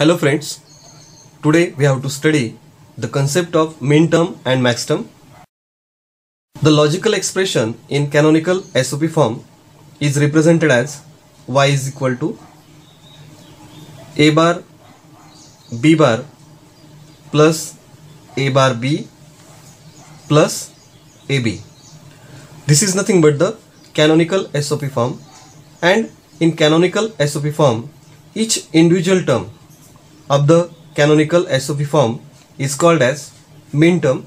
Hello friends, today we have to study the concept of min term and max term. The logical expression in canonical SOP form is represented as y is equal to a bar b bar plus a bar b plus ab. This is nothing but the canonical SOP form, and in canonical SOP form each individual term of the canonical SOP form is called as min term,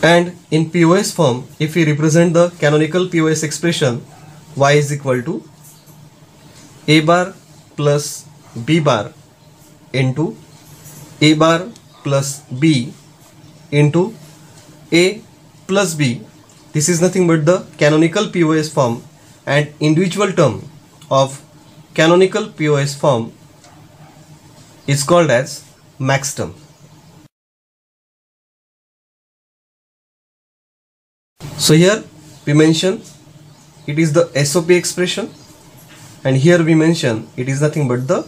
and in POS form if we represent the canonical POS expression y is equal to a bar plus b bar into a bar plus b into a plus b. This is nothing but the canonical POS form, and individual term of canonical POS form is called as max term. So here we mention it is the SOP expression, and here we mention it is nothing but the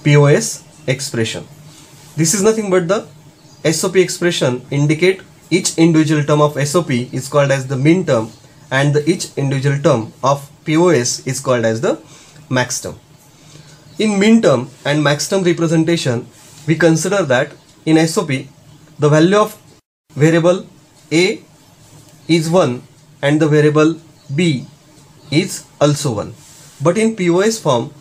POS expression. This is nothing but the SOP expression indicate each individual term of SOP is called as the min term, and each individual term of POS is called as the max term. In min term and max term representation, we consider that in SOP the value of variable A is 1 and the variable B is also 1. But in POS form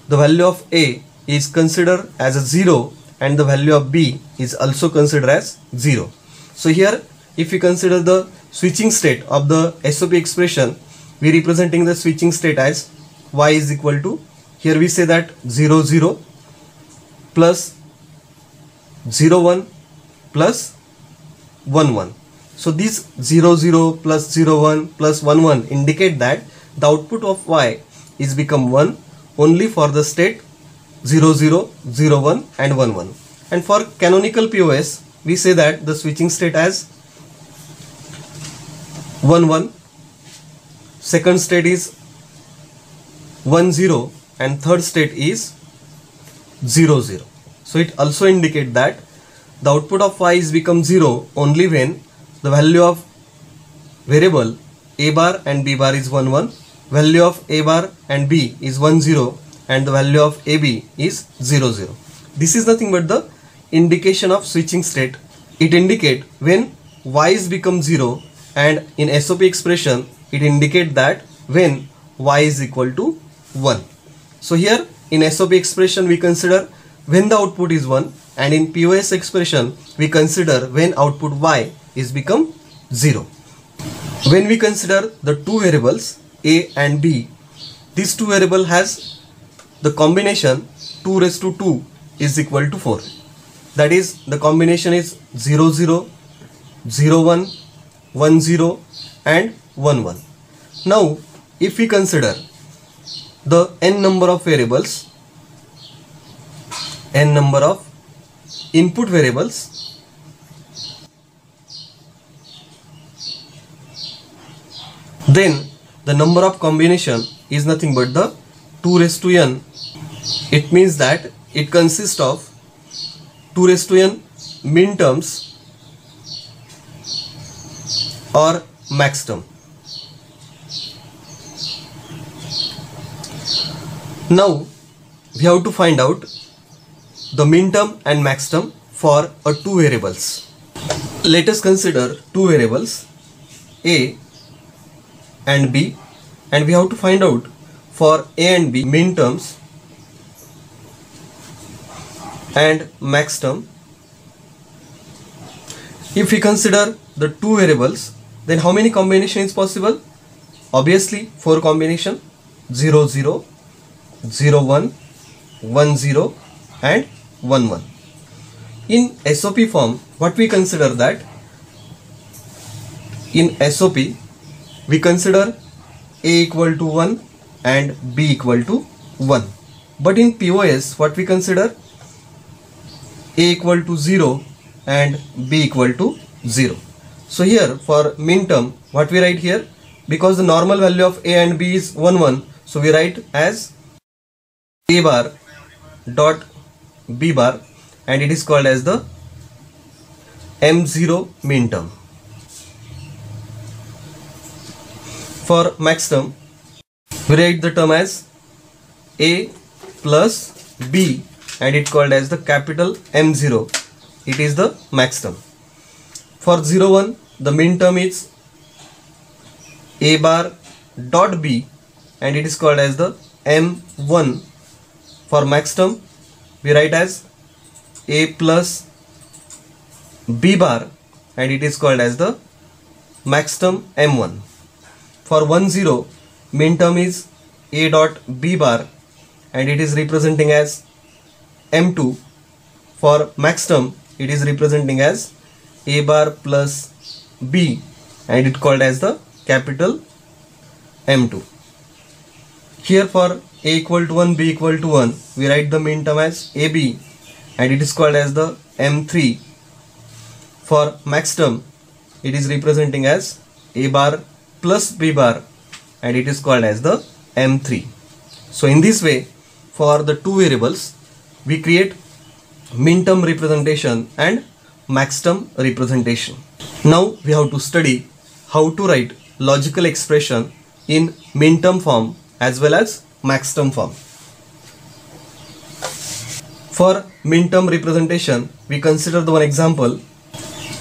the value of A is considered as a 0 and the value of B is also considered as 0. So here if we consider the switching state of the SOP expression, we representing the switching state as y is equal to, here we say that 0 0 plus 0 1 plus 1 1. So this 0 0 plus 0 1 plus 1 1 indicate that the output of y is become 1 only for the state 0 0 0 1 and 1 1. And for canonical POS we say that the switching state as 1 1, second state is 1 0, and third state is 0 0. So it also indicate that the output of y is become 0 only when the value of variable a bar and b bar is 1 1, value of a bar and b is 1 0, and the value of ab is 0 0. This is nothing but the indication of switching state. It indicate when y is become 0, and in SOP expression it indicate that when y is equal to 1. So here in SOP expression we consider when the output is 1, and in POS expression we consider when output y is become 0. When we consider the two variables a and b, these two variable has the combination 2 raised to 2 is equal to 4. That is, the combination is 0 0, 0 1, 1 0 and 1 1. Now if we consider the n number of variables, n number of input variables, then the number of combination is nothing but the 2 raised to n. It means that it consists of 2 raised to n min terms or max term. Now we have to find out the min term and max term for two variables. Let us consider two variables a and b, and we have to find out for a and b min terms and max term. If we consider the two variables, then how many combination is possible? Obviously 4 combination, 0 0, 0 1, 1 0 and 1 1. In SOP form what we consider that in SOP we consider a equal to 1 and b equal to 1, but in POS what we consider a equal to 0 and b equal to 0. So here for min term what we write here, because the normal value of a and b is 1 1, So we write as A bar dot B bar, and it is called as the M0 min term. For max term, we write the term as A plus B, and it called as the capital M0. It is the max term. For 0, 1, the min term is A bar dot B, and it is called as the M1. For max term, we write as A plus B bar, and it is called as the max term M1. For 1, 0, min term is A dot B bar, and it is representing as M2. For max term, it is representing as A bar plus B, and it called as the capital M2. Here for A equal to 1, B equal to 1, we write the min term as AB, and it is called as the M3. For max term, it is representing as A bar plus B bar, and it is called as the M3. So in this way, for the two variables, we create min term representation and max term representation. Now we have to study how to write logical expression in min term form as well as max term form. For min term representation, we consider the one example: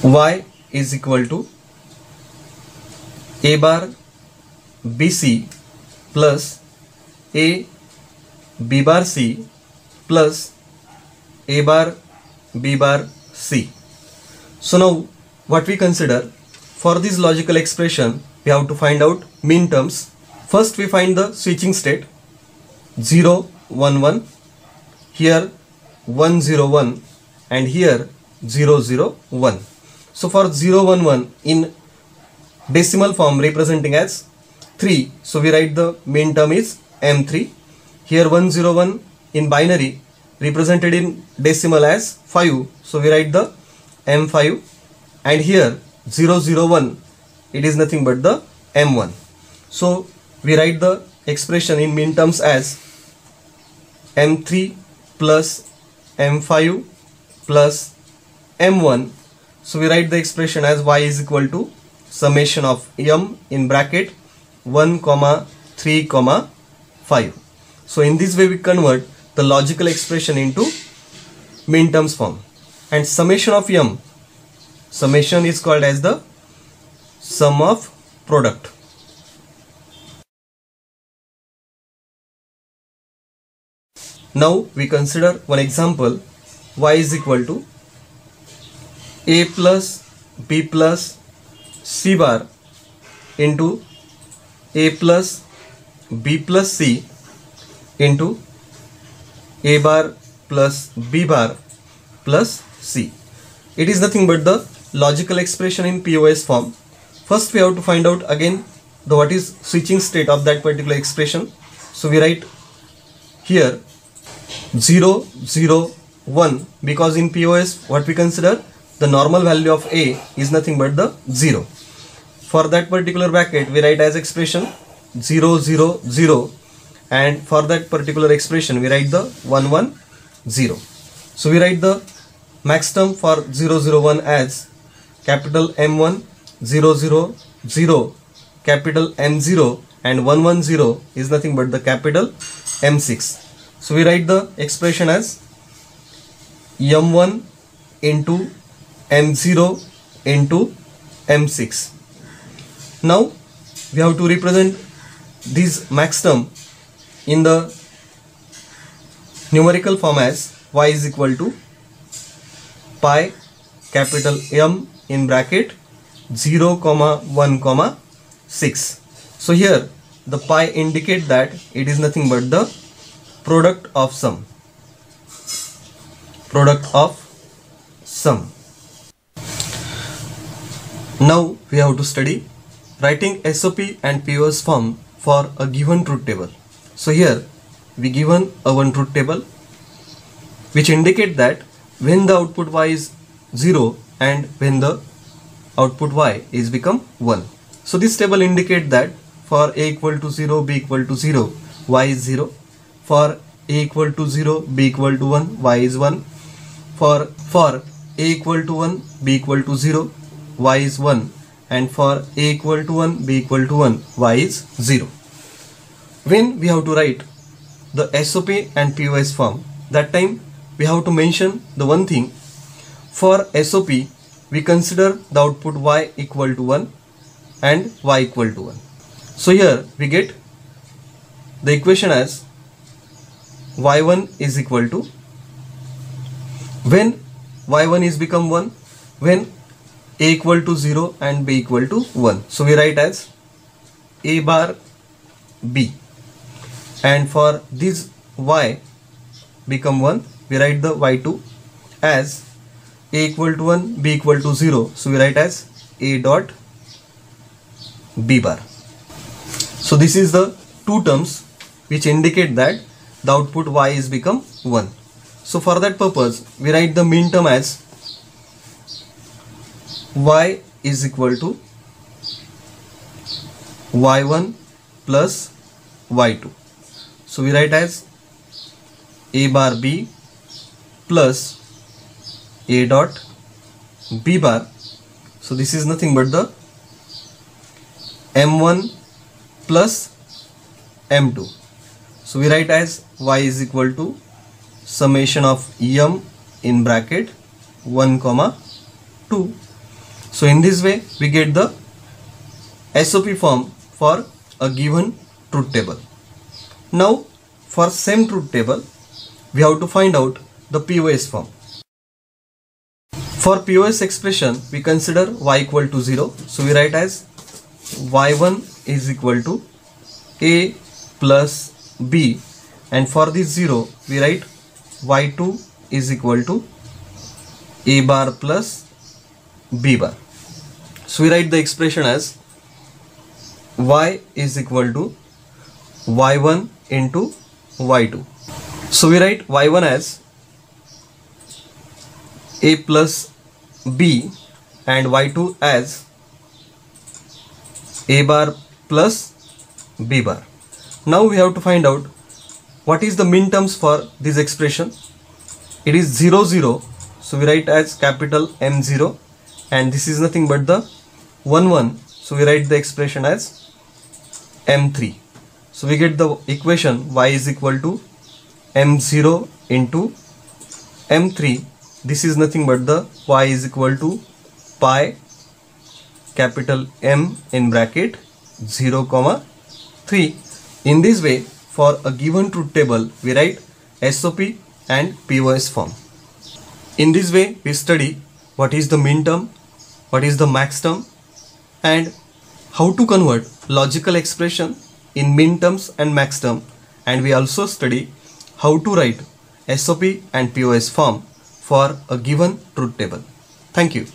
y is equal to A bar BC plus A B bar C plus A bar B bar C. So now what we consider, for this logical expression, we have to find out min terms. First we find the switching state 0, 1, 1, here 1, 0, 1, and here 0, 0, 1. So for 0, 1, 1 in decimal form representing as 3, so we write the min term is M3. Here 1, 0, 1 in binary represented in decimal as 5, so we write the M5, and here 0, 0, 1, it is nothing but the M1. So we write the expression in min terms as M3 plus M5 plus M1. So we write the expression as y is equal to summation of m in bracket 1, 3, 5. So in this way we convert the logical expression into min terms form. And summation of m, summation is called as the sum of product. Now we consider one example: y is equal to A plus B plus C bar into A plus B plus C into A bar plus B bar plus C. It is nothing but the logical expression in POS form. First we have to find out again the what is switching state of that particular expression. So we write here 0, 0, 1, because in POS what we consider, the normal value of A is nothing but the 0. For that particular bracket we write as expression 0, 0, 0, and for that particular expression we write the 1, 1, 0. So we write the max term for 0, 0, 1 as capital M1, 0, 0, 0, capital M0, and 1, 1, 0 is nothing but the capital M6. So we write the expression as M1 into M0 into M6. Now we have to represent this max term in the numerical form as y is equal to pi capital M in bracket 0, 1, 6. So here the pi indicate that it is nothing but the product of sum. Product of sum. Now we have to study writing SOP and POS form for a given truth table. So here we given a one truth table which indicate that when the output y is 0 and when the output y is become 1. So this table indicate that for a equal to 0, b equal to 0, y is 0. For a equal to 0, b equal to 1, y is 1. For a equal to 1, b equal to 0, y is 1. And for a equal to 1, b equal to 1, y is 0. When we have to write the SOP and POS form, that time we have to mention the one thing. For SOP, we consider the output y equal to 1 and y equal to 1. So here we get the equation as y1 is equal to, when y1 is become 1, when a equal to 0 and b equal to 1. So we write as a bar b. And for this y become 1, we write the y2 as a equal to 1, b equal to 0. So we write as a dot b bar. So this is the two terms which indicate that the output y is become 1. So for that purpose, we write the min term as y is equal to y1 plus y2. So we write as a bar b plus a dot b bar. So this is nothing but the m1 plus m2. So we write as y is equal to summation of m in bracket 1 comma 2. So in this way we get the SOP form for a given truth table. Now for same truth table, we have to find out the POS form. For POS expression, we consider y equal to 0. So we write as y1 is equal to a plus b, and for this 0 we write y2 is equal to a bar plus b bar. So we write the expression as y is equal to y1 into y2. So we write y1 as a plus b and y2 as a bar plus b bar. Now we have to find out what is the min terms for this expression. It is 0 0. So we write as capital M0, and this is nothing but the 1 1. So we write the expression as M3. So we get the equation y is equal to M0 into M3. This is nothing but the y is equal to pi capital M in bracket 0 comma 3. In this way, for a given truth table, we write SOP and POS form. In this way, we study what is the min term, what is the max term, and how to convert logical expression in min terms and max term, and we also study how to write SOP and POS form for a given truth table. Thank you.